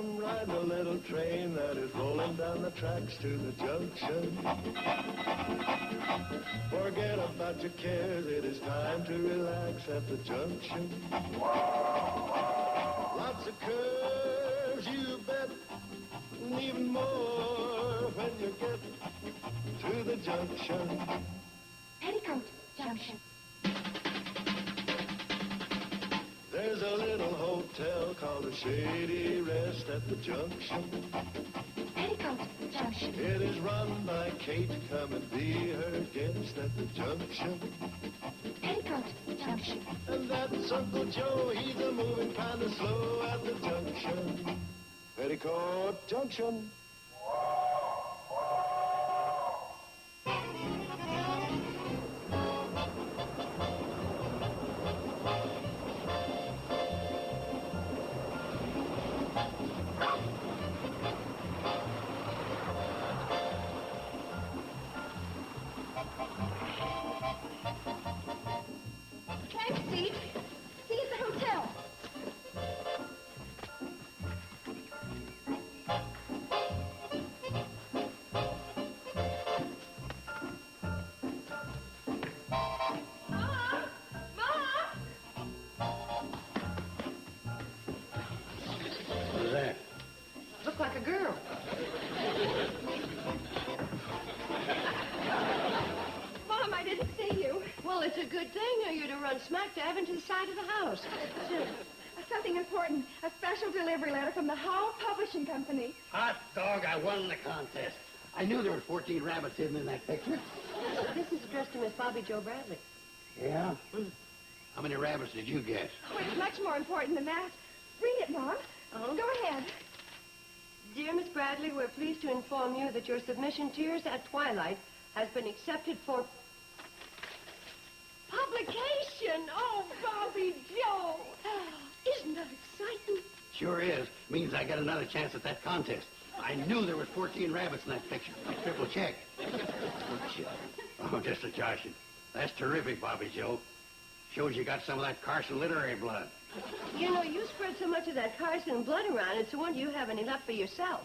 I'm riding a little train that is rolling down the tracks to the junction. Forget about your cares, it is time to relax at the junction. Lots of curves, you bet, and even more when you get to the junction. Petticoat Junction. There's a little hotel called the Shady Rest at the junction. Petticoat Junction. It is run by Kate. Come and be her guest at the junction. Petticoat Junction. And that's Uncle Joe. He's a moving kind of slow at the junction. Petticoat Junction. Taxi. See you at the hotel. Mom! Mom! Who's that? Look like a girl. Mom, I didn't see you. Well, it's a good thing or you'd have run smack dab into the side of the house. Something important. A special delivery letter from the Hall Publishing Company. Hot dog, I won the contest. I knew there were 14 rabbits hidden in that picture. This is addressed to Miss Bobbie Jo Bradley. Yeah? How many rabbits did you guess? Oh, it's much more important than that. Read it, Mom. Oh? Go ahead. Dear Miss Bradley, we're pleased to inform you that your submission, Tears at Twilight, has been accepted for publication. Oh, Bobbie Jo! Isn't that exciting? Sure is. Means I got another chance at that contest. I knew there was 14 rabbits in that picture. I triple checked. Oh, just a joshing. That's terrific, Bobbie Jo. Shows you got some of that Carson literary blood. You know, you spread so much of that Carson blood around, it's a wonder you have any left for yourself.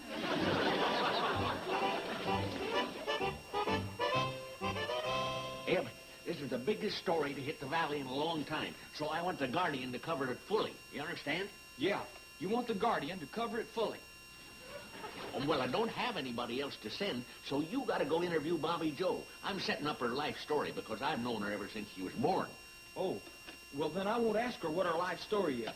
Eb, this is the biggest story to hit the Valley in a long time, so I want the Guardian to cover it fully. You understand? Yeah, you want the Guardian to cover it fully. Oh, well, I don't have anybody else to send, so you got to go interview Bobbie Jo. I'm setting up her life story because I've known her ever since she was born. Oh, well, then I won't ask her what her life story is.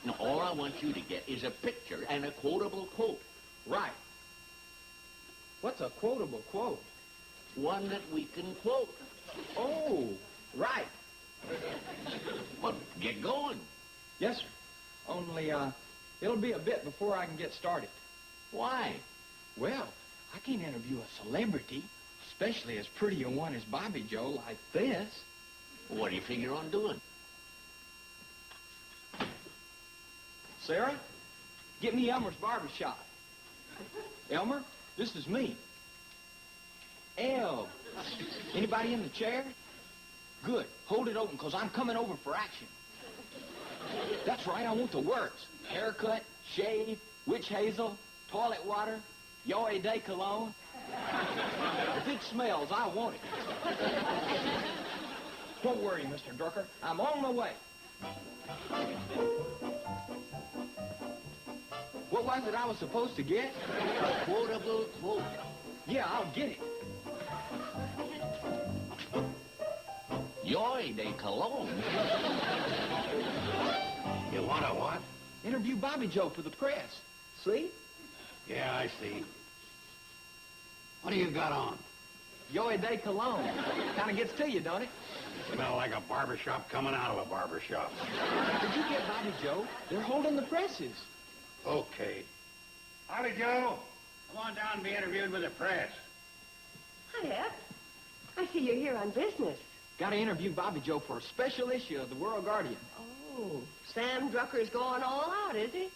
Now, all I want you to get is a picture and a quotable quote. Right. What's a quotable quote? One that we can quote. Oh, right. Well, get going. Yes, sir. Only, it'll be a bit before I can get started. Why? Well, I can't interview a celebrity, especially as pretty a one as Bobbie Jo, like this. What do you figure on doing? Sarah, get me Elmer's barbershop. Elmer, this is me. El, anybody in the chair? Good. Hold it open, because I'm coming over for action. That's right, I want the works. Haircut, shave, witch hazel, toilet water, Yoe de cologne. If it smells, I want it. Don't worry, Mr. Drucker. I'm on my way. What was it I was supposed to get? A quotable quote. Yeah, I'll get it. Yoy de cologne. You want a what? Interview Bobbie Jo for the press. See? Yeah, I see. What do you got on? Yoe de cologne. Kind of gets to you, don't it? Smell like a barbershop coming out of a barbershop. Did you get Bobbie Jo? They're holding the presses. Okay. Bobbie Jo, come on down and be interviewed with the press. Hi, Ep. I see you're here on business. Got to interview Bobbie Jo for a special issue of the World Guardian. Oh, Sam Drucker's going all out, is he?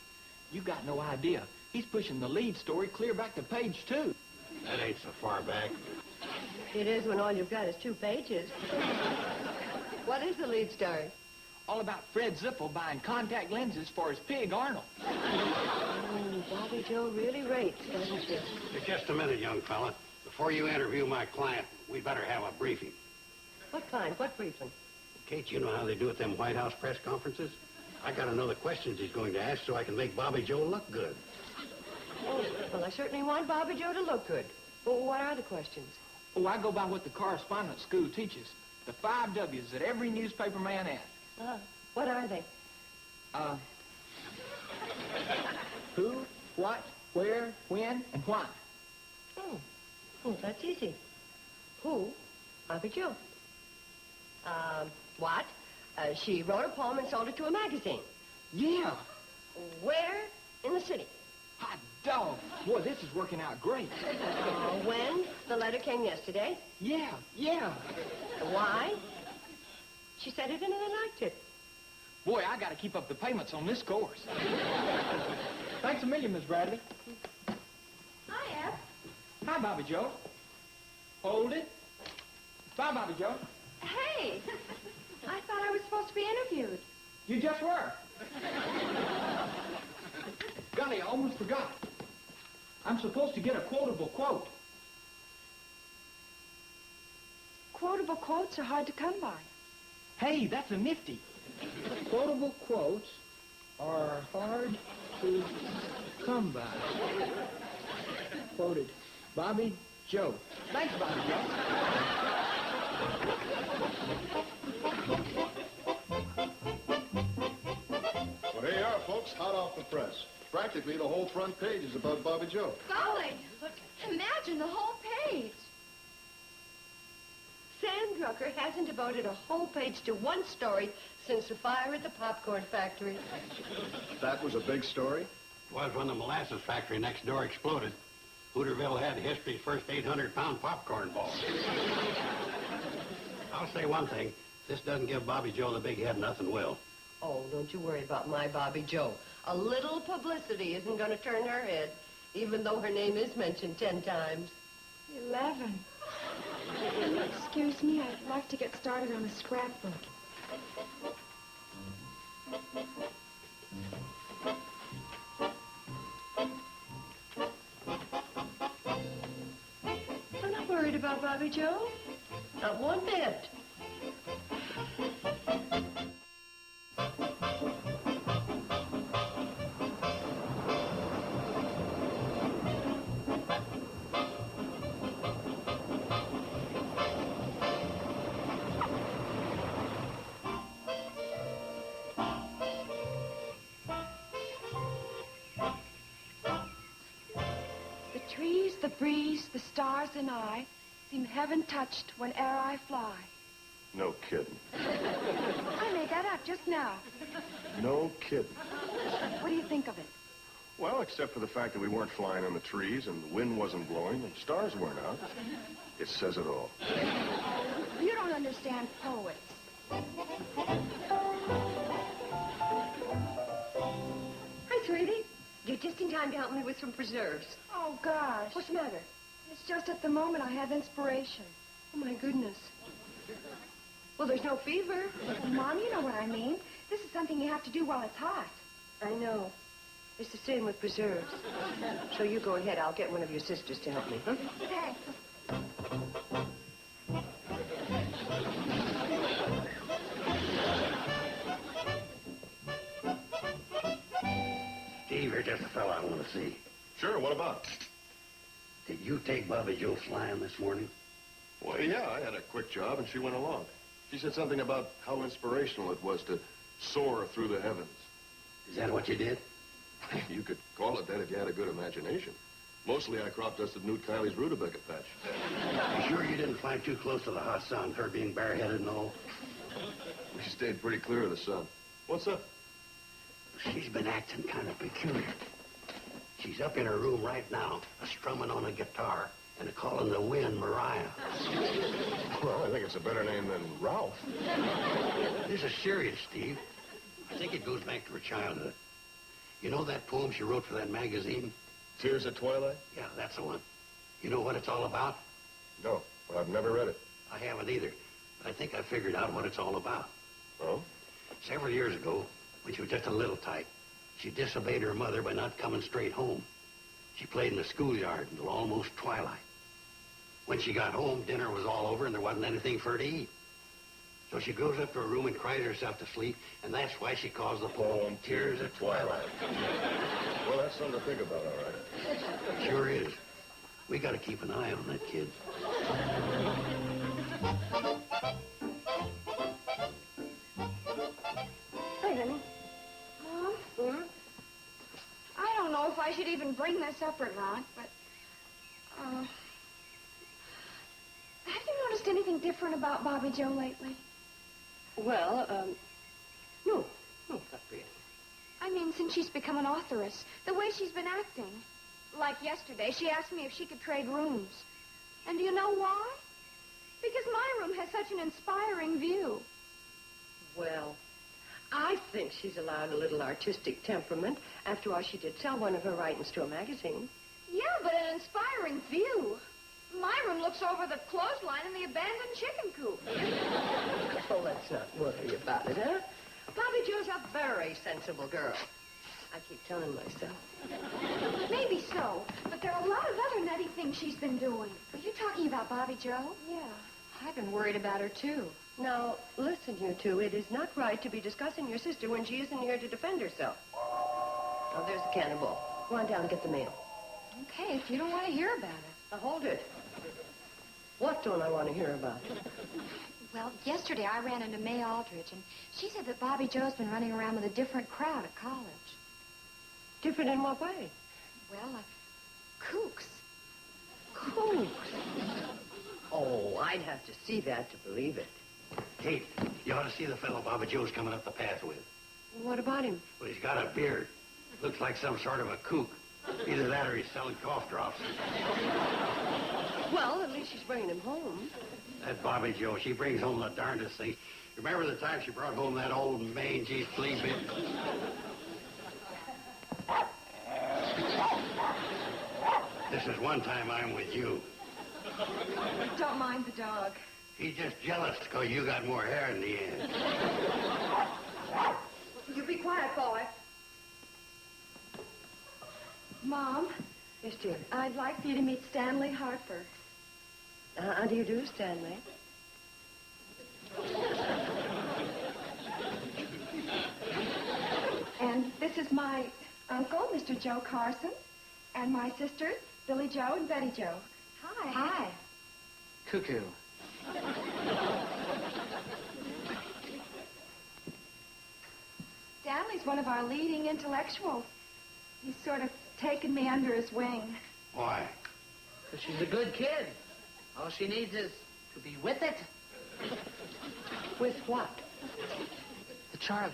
You got no idea. He's pushing the lead story clear back to page 2. That ain't so far back. It is when all you've got is 2 pages. What is the lead story? All about Fred Ziffel buying contact lenses for his pig, Arnold. Bobbie Jo really rates, doesn't she? Just a minute, young fella. Before you interview my client, we better have a briefing. What kind? What briefing? Kate, you know how they do at them White House press conferences? I gotta know the questions he's going to ask so I can make Bobbie Jo look good. Oh, well, I certainly want Bobbie Jo to look good. Well, what are the questions? Oh, I go by what the correspondence school teaches. The 5 W's that every newspaper man asks. What are they? Who, what, where, when, and why. Oh, that's easy. Who? Bobbie Jo. What? She wrote a poem and sold it to a magazine. Yeah. Where? In the city. Hot dog. Boy, this is working out great. When? The letter came yesterday. Yeah. Why? She said it and I liked it. Boy, I gotta keep up the payments on this course. Thanks a million, Miss Bradley. Hi, Ed. Hi, Bobbie Jo. Hold it. Bye, Bobbie Jo. Hey, I thought I was supposed to be interviewed. You just were. Golly, I almost forgot. I'm supposed to get a quotable quote. Quotable quotes are hard to come by. Hey, that's a nifty. Quotable quotes are hard to come by. Quoted. Bobbie Jo. Thanks, Bobbie Jo. Well, here you are, folks, hot off the press. Practically the whole front page is about Bobbie Jo. Golly, imagine the whole page. Sam Drucker hasn't devoted a whole page to one story since the fire at the popcorn factory. That was a big story. It was when the molasses factory next door exploded. Hooterville had history's first 800-pound popcorn ball. I'll say one thing. If this doesn't give Bobbie Jo the big head, nothing will. Oh, don't you worry about my Bobbie Jo. A little publicity isn't going to turn her head, even though her name is mentioned 10 times. 11. Excuse me, I'd like to get started on a scrapbook. I'm not worried about Bobbie Jo. Not one bit. The trees, the breeze, the stars, and I seem heaven-touched whene'er I fly. No kidding. I made that up just now. No kidding. What do you think of it? Well, except for the fact that we weren't flying in the trees and the wind wasn't blowing and stars weren't out, it says it all. You don't understand poets. Hi, sweetie. You're just in time to help me with some preserves. Oh, gosh. What's the matter? It's just at the moment I have inspiration. Oh, my goodness. Well, there's no fever. Oh, Mom, you know what I mean. This is something you have to do while it's hot. I know. It's the same with preserves. So you go ahead. I'll get one of your sisters to help me, huh? Thanks. Steve, you're just a fellow I want to see. Sure, what about? Did you take Bobbie Jo flying this morning? Well, yeah, I had a quick job and she went along. She said something about how inspirational it was to soar through the heavens. Is that what you did? You could call it that if you had a good imagination. Mostly I crop dusted Newt Kiley's rutabaga patch. You sure you didn't fly too close to the hot sun, her being bareheaded and all? We stayed pretty clear of the sun. What's up? She's been acting kind of peculiar. She's up in her room right now, strumming on a guitar and calling the wind Mariah. Well, I think it's a better name than Ralph. This is serious, Steve. I think it goes back to her childhood. You know that poem she wrote for that magazine? Tears at Twilight? Yeah, that's the one. You know what it's all about? No, I've never read it. I haven't either, but I think I figured out what it's all about. Oh? Several years ago, when she was just a little tyke, She disobeyed her mother by not coming straight home. She played in the schoolyard until almost twilight. When she got home, dinner was all over and there wasn't anything for her to eat. So she goes up to her room and cries herself to sleep, and that's why she calls the poem Tears at Twilight. Well, that's something to think about, all right. Sure is. We got to keep an eye on that kid. Hey, honey. Mom? Hmm? I don't know if I should even bring this up or not, but, have you noticed anything different about Bobbie Jo lately? Well, no, not really. I mean, since she's become an authoress, the way she's been acting. Like yesterday, she asked me if she could trade rooms. And do you know why? Because my room has such an inspiring view. Well, I think she's allowed a little artistic temperament. After all, she did sell one of her writings to a magazine. Yeah, but an inspiring view. My room looks over the clothesline and the abandoned chicken coop. Oh, let's not worry about it, huh? Bobbie Jo's a very sensible girl. I keep telling myself. Maybe so, but there are a lot of other nutty things she's been doing. Are you talking about Bobbie Jo? Yeah. I've been worried about her, too. Now, listen, you two. It is not right to be discussing your sister when she isn't here to defend herself. Oh, there's the cannonball. Go on down and get the mail. Okay, if you don't want to hear about it. Now, hold it. What don't I want to hear about? Well, yesterday I ran into May Aldridge, and she said that Bobbie Jo's been running around with a different crowd at college. Different in what way? Well, kooks. Kooks? Oh, I'd have to see that to believe it. Kate, you ought to see the fellow Bobbie Jo's coming up the path with. What about him? Well, he's got a beard. Looks like some sort of a kook. Either that or he's selling cough drops. Well, at least she's bringing him home. That Bobbie Jo, she brings home the darndest things. Remember the time she brought home that old mangy flea bit? This is one time I'm with you. Don't mind the dog. He's just jealous because you got more hair in the end. You be quiet, boy. Mom, Yes, dear. I'd like for you to meet Stanley Hartford. How do you do, Stanley? And this is my uncle, Mr. Joe Carson, and my sisters, Billie Jo and Betty Jo. Hi. Hi. Cuckoo. Stanley's one of our leading intellectuals. He's sort of taken me under his wing. Why? Because she's a good kid. All she needs is to be with it. With what? The Charlie.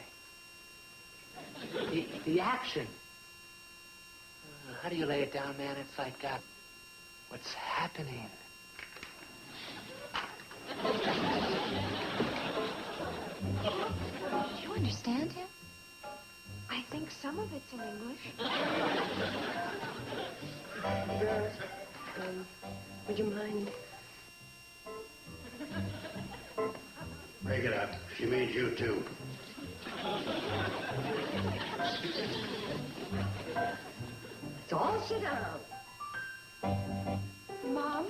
The action. How do you lay it down, man? It's like, what's happening? Do you understand him? I think some of it's in English. Girls, would you mind? Break it up. She means you, too. Let's all sit down. Mom,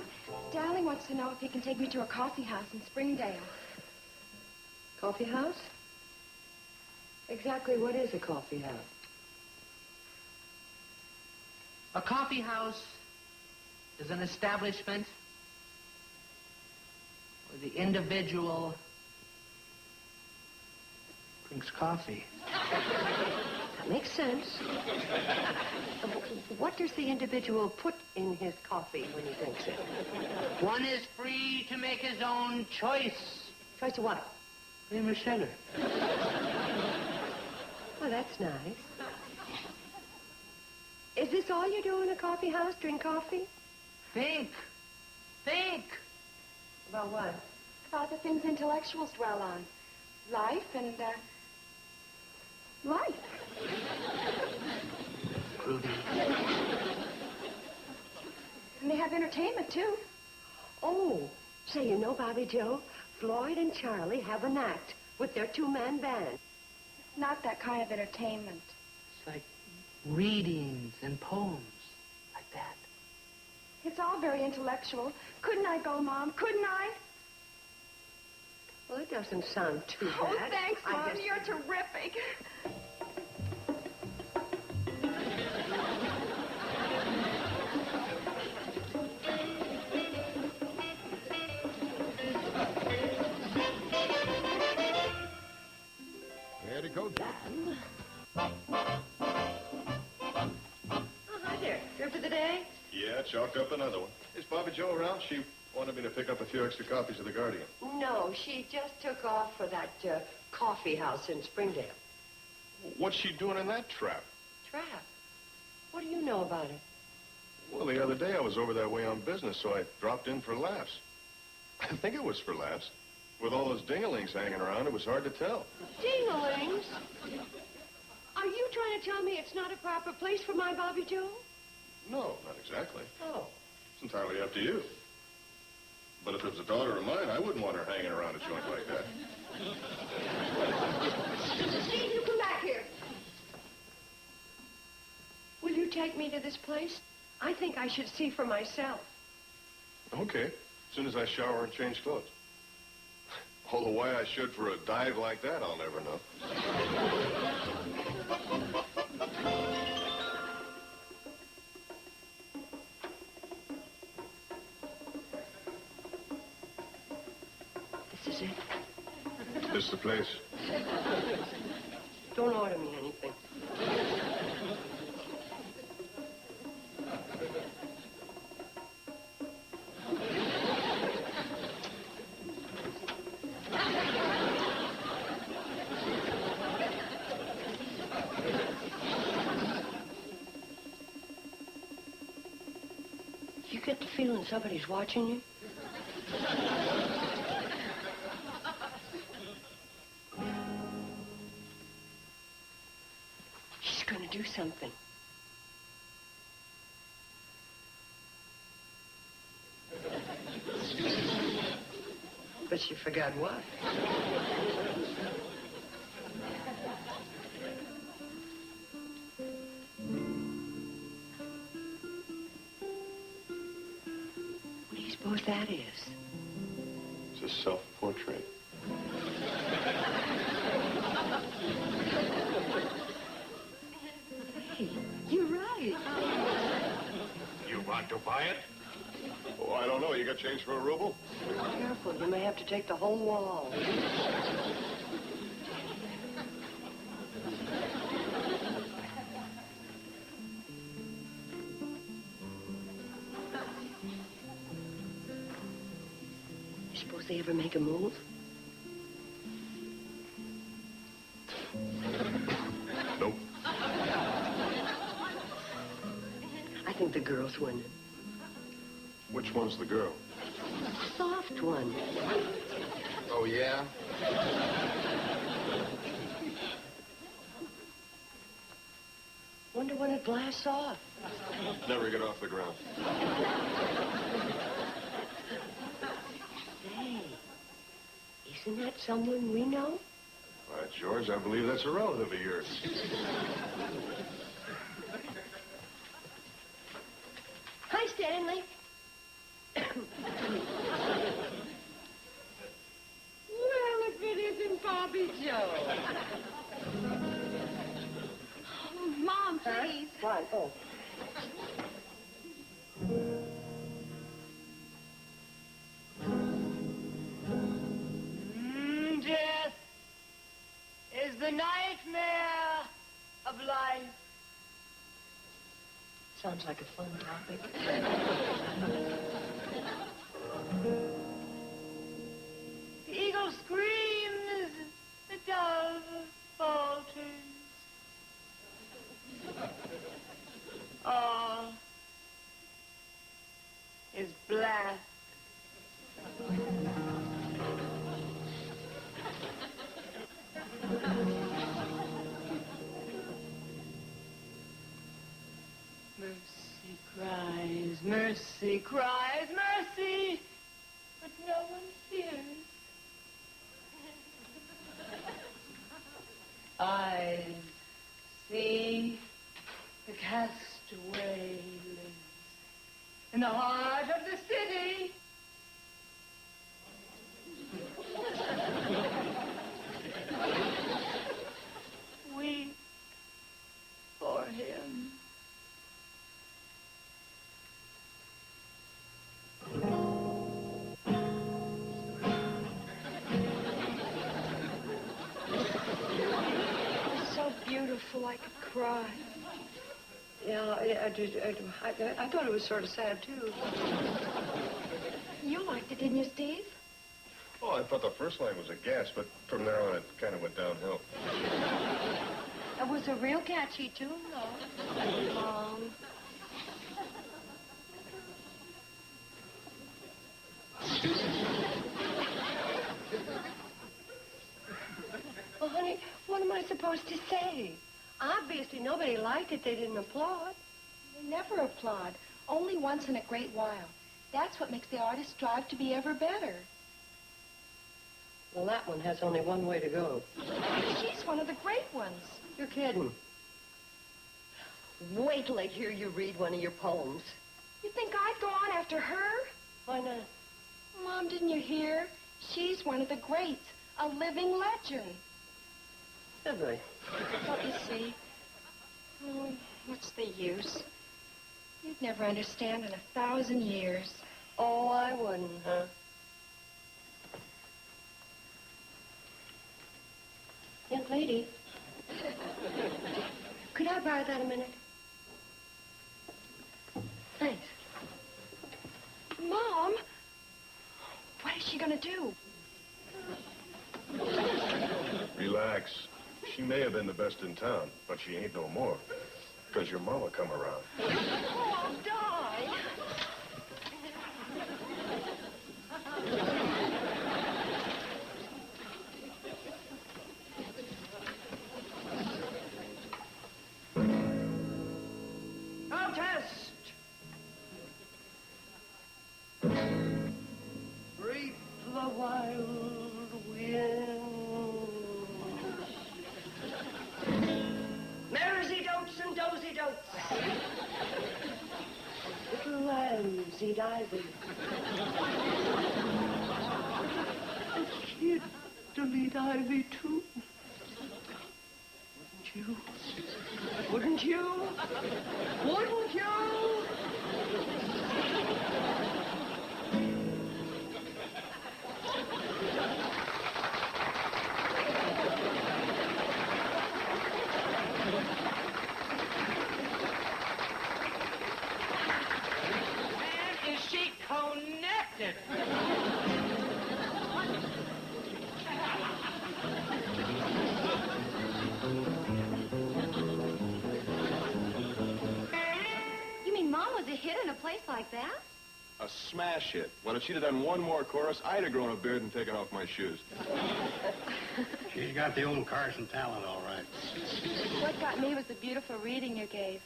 Stanley wants to know if he can take me to a coffee house in Springdale. Coffee house? Exactly what is a coffee house? A coffee house is an establishment where the individual drinks coffee. That makes sense. What does the individual put in his coffee when he drinks it? One is free to make his own choice. Choice of what? Cream or sugar? Well, that's nice. Is this all you do in a coffee house? Drink coffee? Think. Think. About what? About the things intellectuals dwell on. Life and, life. Rudy. And they have entertainment, too. Oh, say, you know, Bobbie Jo, Floyd and Charley have an act with their two-man band. Not that kind of entertainment. like readings and poems, like that. It's all very intellectual. Couldn't I go, Mom? Couldn't I? Well, it doesn't sound too bad. Oh, thanks, I Mom. guess- You're terrific. Petticoat Junction. Oh, hi there. Here for the day? Yeah, chalked up another one. Is Bobbie Jo around? She wanted me to pick up a few extra copies of The Guardian. No, she just took off for that coffee house in Springdale. What's she doing in that trap? Trap? What do you know about it? Well, the other day I was over that way on business, so I dropped in for laughs. I think it was for laughs. With all those ding-a-lings hanging around, it was hard to tell. Ding-a-lings? Are you trying to tell me it's not a proper place for my Bobbie Jo? No, not exactly. Oh. It's entirely up to you. But if it was a daughter of mine, I wouldn't want her hanging around a joint like that. Steve, you come back here. Will you take me to this place? I think I should see for myself. Okay, as soon as I shower and change clothes. Although why I should for a dive like that, I'll never know. This is it. This is the place. Don't order me anything. You get the feeling somebody's watching you? She's going to do something. But she forgot what? What do you suppose that is? It's a self-portrait. Hey, you're right. You want to buy it? Oh, I don't know. You got change for a ruble? Careful, you may have to take the whole wall. You suppose they ever make a move? Nope. I think the girl's winning. Which one's the girl? Soft one. Oh, yeah? Wonder when it blasts off. Never get off the ground. Say, isn't that someone we know? Why, George, I believe that's a relative of yours. Hi, Stanley. Well, if it isn't Bobbie Jo. Mom, please. What? Oh. Death is the nightmare of life. Sounds like a fun topic. The eagle screams, the dove falters. All is black. Mercy cries, mercy, but no one hears. I see in the heart of the city. Weep for him. It's so beautiful, I could cry. Yeah, I thought it was sort of sad, too. You liked it, didn't you, Steve? Oh, I thought the first line was a gas, but from there on it kind of went downhill. It was a real catchy tune, though. Well, honey, what am I supposed to say? Obviously, nobody liked it. They didn't applaud. They never applaud. Only once in a great while. That's what makes the artist strive to be ever better. Well, that one has only one way to go. She's one of the great ones. You're kidding. Wait till I hear you read one of your poems. You think I'd go on after her? Why not? Mom, didn't you hear? She's one of the greats. A living legend. Really? Don't you see? Oh, what's the use? You'd never understand in 1,000 years. Oh, I wouldn't, huh? Young lady. Could I borrow that a minute? Thanks. Mom! What is she gonna do? Relax. She may have been the best in town, but she ain't no more. Because your mama come around. Oh, I'll die. Protest! Reap the wild wind. Mersey-dotes and dozy-dotes. Little lambsy-divey. Kid dilly-divey, too. Wouldn't you? Wouldn't you? Man, is she connected? You mean Mom was a hit in a place like that? A smash hit. Well, if she'd have done one more chorus, I'd have grown a beard and taken off my shoes. She's got the old Carson talent, all right. What got me was the beautiful reading you gave.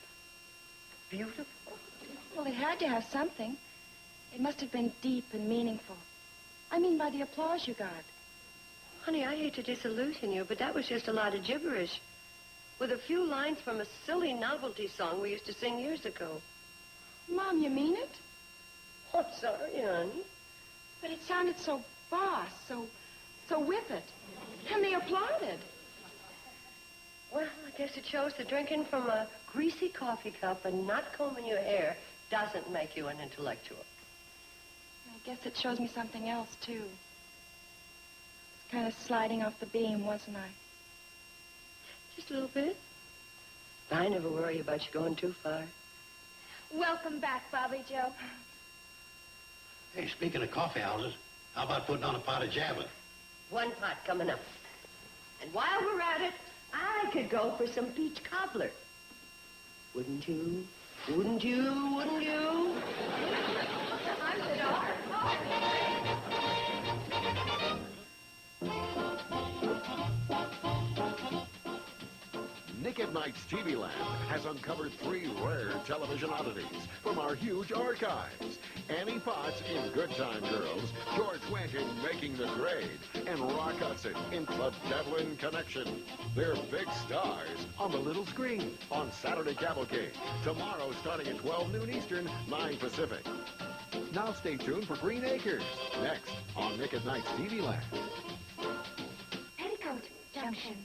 Beautiful? Well, it had to have something. It must have been deep and meaningful. I mean by the applause you got. Honey, I hate to disillusion you, but that was just a lot of gibberish. With a few lines from a silly novelty song we used to sing years ago. Mom, you mean it? I'm sorry, honey. But it sounded so boss, so with it. And they applauded. Well, I guess it shows that drinking from a greasy coffee cup and not combing your hair doesn't make you an intellectual. I guess it shows me something else, too. It's kind of sliding off the beam, wasn't I? Just a little bit. I never worry about you going too far. Welcome back, Bobbie Jo. Hey, speaking of coffee houses, how about putting on a pot of Java? One pot coming up. And while we're at it, I could go for some peach cobbler. Wouldn't you? Wouldn't you? Wouldn't you? I'm the daughter. Nick at Night's TV Land has uncovered 3 rare television oddities from our huge archives. Annie Potts in Good Time Girls, George Wendt in Making the Grade, and Rock Hudson in The Devlin Connection. They're big stars on the little screen on Saturday Cavalcade. Tomorrow starting at 12 noon Eastern, 9 Pacific. Now stay tuned for Green Acres, next on Nick at Night's TV Land. Petticoat Junction.